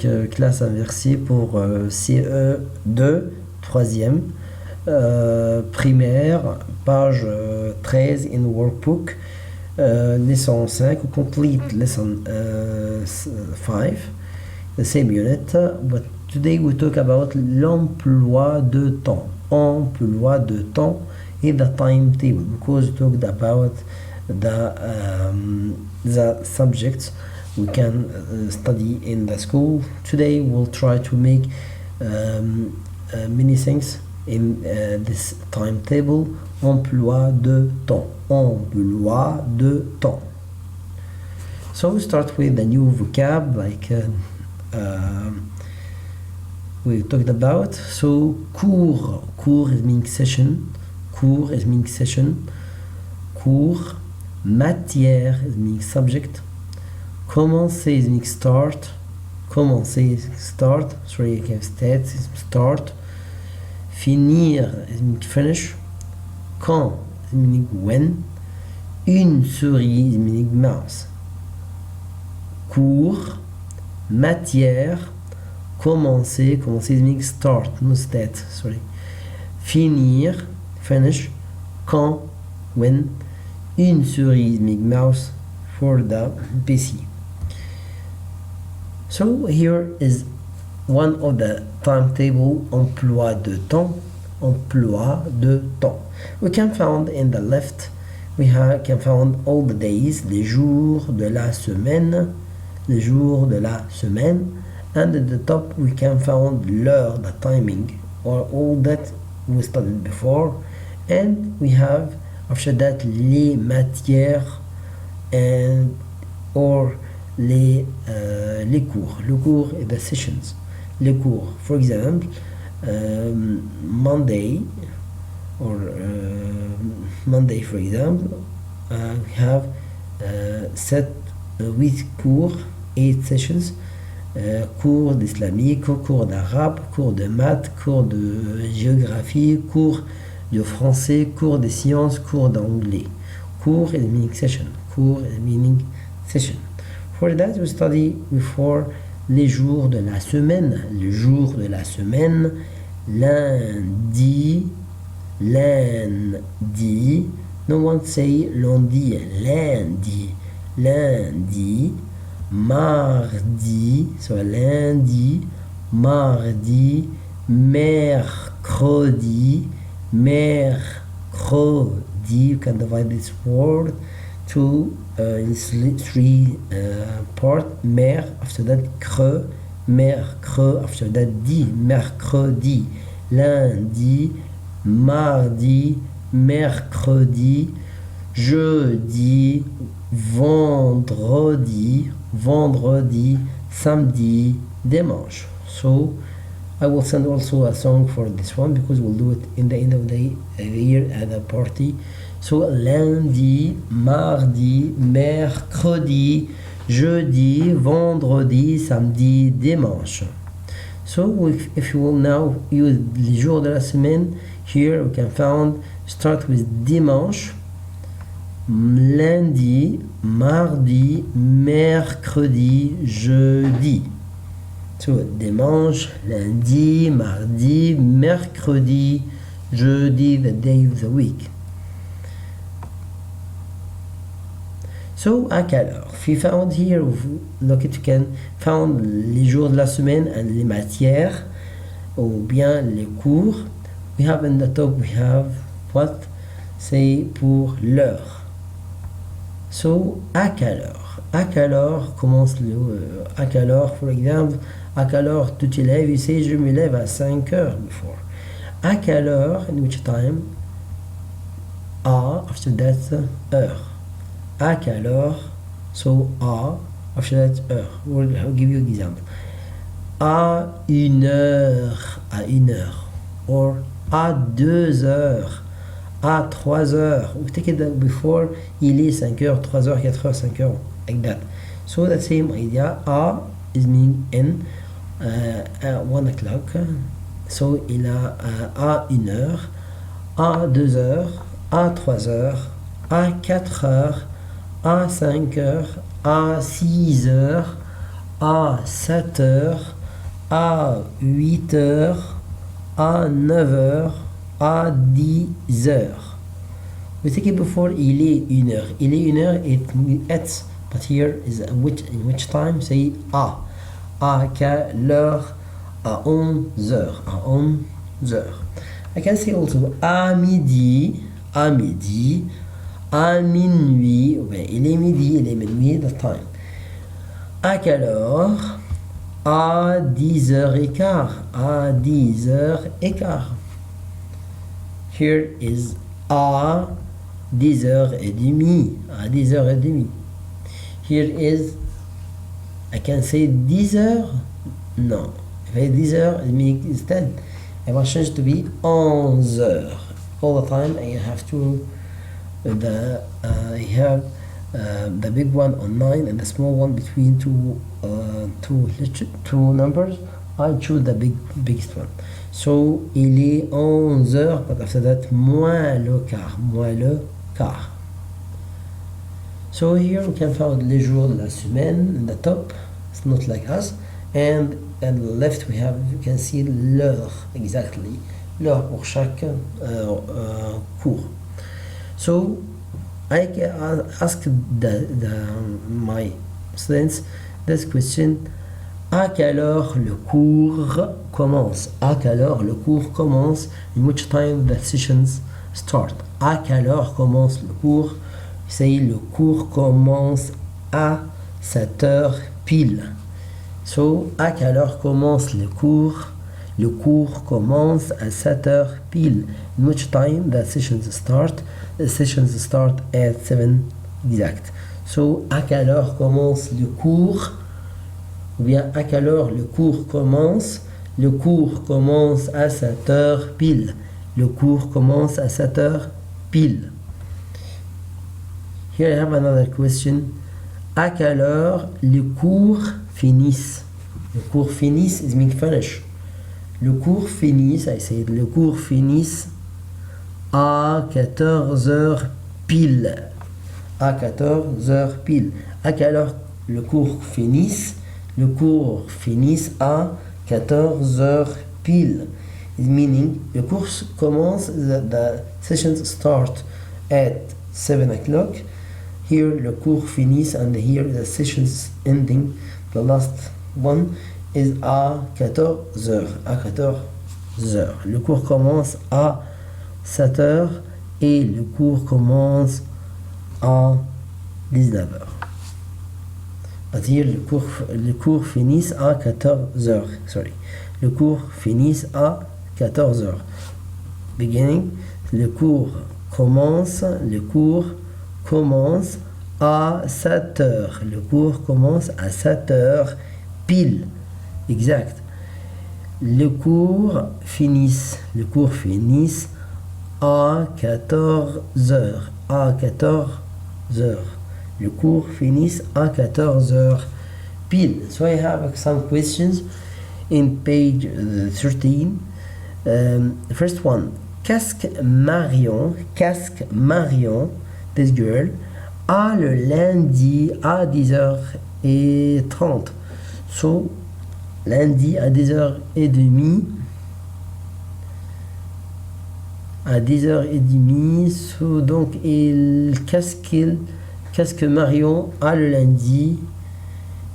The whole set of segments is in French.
avec classe inversée pour CE2, 3e, primaire, page 13 in workbook, lesson 5, complete lesson 5, the same unit, but today we talk about l'emploi de temps. Emploi de temps in the timetable, because we talked about the subjects we can study in the school. Today we'll try to make many things in this timetable. Emploi de temps. Emploi de temps. So we start with the new vocab like we talked about. So cours. Cours is meaning session. Cours is meaning session. Cours. Matière is meaning subject. Commencer is meaning start. Commencer is start. Sorry, I can state is start. Finir is meaning finish. Quand is meaning when. Une souris is meaning mouse. Cours. Matière. Commencer. Commencer is meaning start. No state. Sorry. Finir. Finish. Quand. When. Une souris is meaning mouse for the PC. So here is one of the timetable emploi de temps. Emploi de temps. We can find in the left, can find all the days, les jours de la semaine, les jours de la semaine, and at the top we can find l'heure, the timing, or all that we studied before, and we have after that les matières and or les cours. Le cours is the sessions. Les cours, for example, Monday for example, we have 8 cours, 8 sessions, cours d'islamique, cours d'arabe, cours de maths, cours de géographie, cours de français, cours de sciences, cours d'anglais. Cours is meaning session. Cours is meaning session. For that we study before les jours de la semaine. Les jours de la semaine. Lundi. Lundi. No one say lundi. Lundi. Lundi. Mardi. So lundi. Mardi. Mercredi. Mercredi. You can divide this word to in three parts. Mer, after that creux, mercredi, after that di, mercredi, lundi, mardi, mercredi, jeudi, vendredi, vendredi, samedi, dimanche. So I will send also a song for this one because we'll do it in the end of the year at a party. So lundi, mardi, mercredi, jeudi, vendredi, samedi, dimanche. So if you will now use les jours de la semaine, here we can start with dimanche, lundi, mardi, mercredi, jeudi. So dimanche, lundi, mardi, mercredi, jeudi, the day of the week. So à quelle heure? If you found here, look at you can found les jours de la semaine and les matières, ou bien les cours. We have in the top, we have what? C'est pour l'heure. So à quelle heure? À quelle heure commence à quelle heure, for example, à quelle heure tu te lèves? You say, je me lève à 5 heures before. À quelle heure? In which time? À, after that, heure. À quelle heure? So à, after that, heure. I'll give you an example. À 1 heure, à 1 heure. Or à 2 heures, à 3 heures. We take it before, il est 5 heures, 3 heures, 4 heures, 5 heures. Like that. So the same idea. À is meaning in 1 o'clock. So il a à 1 heure, à 2 heures, à 3 heures, à 4 heures, à 5 heures, à 6 heures, à 7 heures, à 8 heures, à 9 heures, à 10 heures. We take it before il est 1 heure. Il est 1 heure, it's, but here is in which time? Say à quelle heure? À 11 heures. À 11 heures. I can say also à midi, à midi, à minuit. Ouais, il est midi, il est minuit, the time. À quelle heure? À 10h15. À 10h15. Here is à 10h30. À 10h30. Here is, I can say 10h. No. If I say 10h, it means it's 10. I want change to be 11h. All the time I have to, I have the big one on 9 and the small one between two numbers. I choose the biggest one. So il est 11h, but after that moins le quart. So here we can find les jours de la semaine in the top. It's not like us. And on the left we have, you can see l'heure, exactly. L'heure pour chaque cours. So I can ask my students this question. À quelle heure le cours commence? À quelle heure le cours commence? In which time the sessions start? À quelle heure commence le cours? Say le cours commence à 7 heures pile. So, à quelle heure commence le cours? Le cours commence à 7 heures pile. In which time the sessions start? The sessions start at 7 exact. So, à quelle heure commence le cours? Ou bien, à quelle heure le cours commence? Le cours commence à 7 heures pile. Le cours commence à 7 heures pile. Here I have another question. À quelle heure les cours finissent? Le cours finissent is mean finish. Le cours finissent, I say le cours finissent à 14 heures pile. À 14 heures pile. À quelle heure le cours finissent? Le cours finissent à 14 heures pile. It meaning the course commence, the sessions start at 7 o'clock. Here le cours finissent and here the sessions ending. The last one is à 14 heures. À 14 heures. Le cours commence à 7 heures et le cours commence à 19 heures. But here le cours finissent à 14 heures. Sorry. Le cours finissent à 14 heures. Beginning. Le cours commence à 7 heures. Le cours commence à 7 heures pile. Exact. Le cours finissent à 14 heures. À 14 heures. Le cours finissent à 14 heures pile. So I have some questions in page 13. The first one. Casque Marion, this girl, a le lundi à 10h30. So, lundi à 10h30. À 10h30. So, donc, casque Marion a le lundi.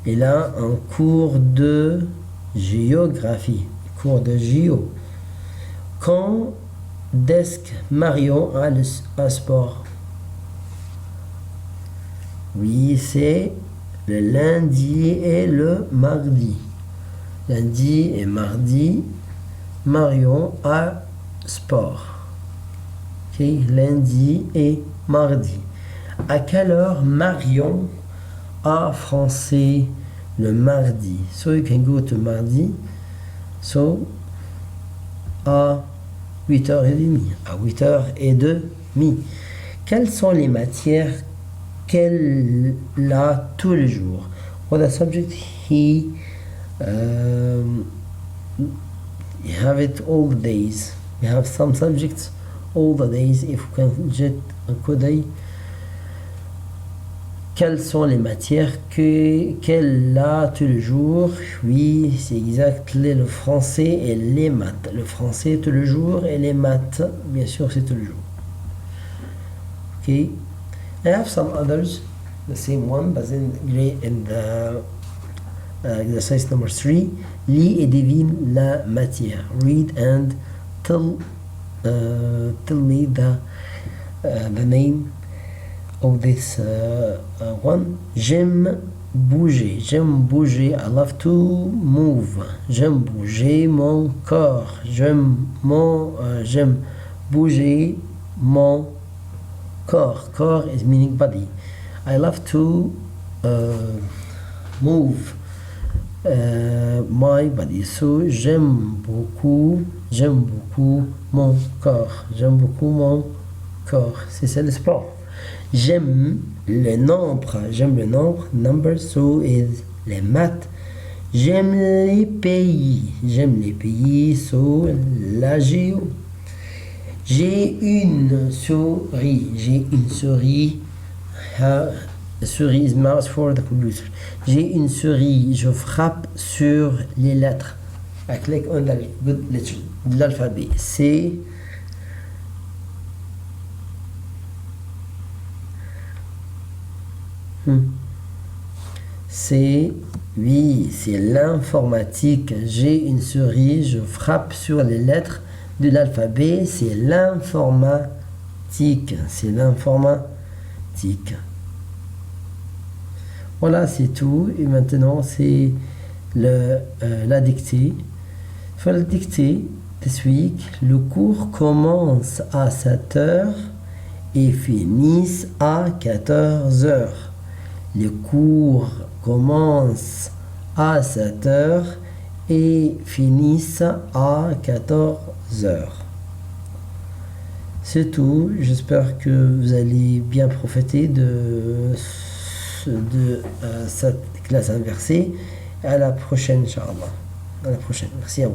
Il a un cours de géographie. Cours de géo. Quand Desk Marion a le sport. Oui, c'est le lundi et le mardi. Lundi et mardi, Marion a sport. Ok, lundi et mardi. À quelle heure Marion a français le mardi? So you can go to mardi. So, à 8h30. À 8h30. Quelles sont les matières qu'elle a tous les jours? What the subject he have it all the days. We have some subjects all the days. If we can get could I Quelles sont les matières qu'elle a tous les jours? Oui, c'est exact. Le français et les maths. Le français tous les jours et les maths, bien sûr, c'est tous les jours. Okay. I have some others, the same one, but in the exercise number 3. Lis et devine la matière. Read and tell me the name of this one. J'aime bouger. J'aime bouger. I love to move. J'aime bouger mon corps. J'aime bouger mon corps. Corps is meaning body. I love to move my body. So j'aime beaucoup mon corps. J'aime beaucoup mon corps. C'est ça le sport. J'aime le nombre. Number, so is les maths. J'aime les pays. So la géo. J'ai une souris. Souris is mouse for the computer. J'ai une souris. Je frappe sur les lettres. I click on the good letter de l'alphabet. C'est oui, c'est l'informatique. J'ai une souris, je frappe sur les lettres de l'alphabet. C'est l'informatique. Voilà, c'est tout. Et maintenant, c'est la dictée. Il faut la dictée this week. Le cours commence à 7h et finit à 14h. Les cours commencent à 7h et finissent à 14h. C'est tout. J'espère que vous allez bien profiter de cette classe inversée. À la prochaine, Inch'Allah. À la prochaine. Merci à vous.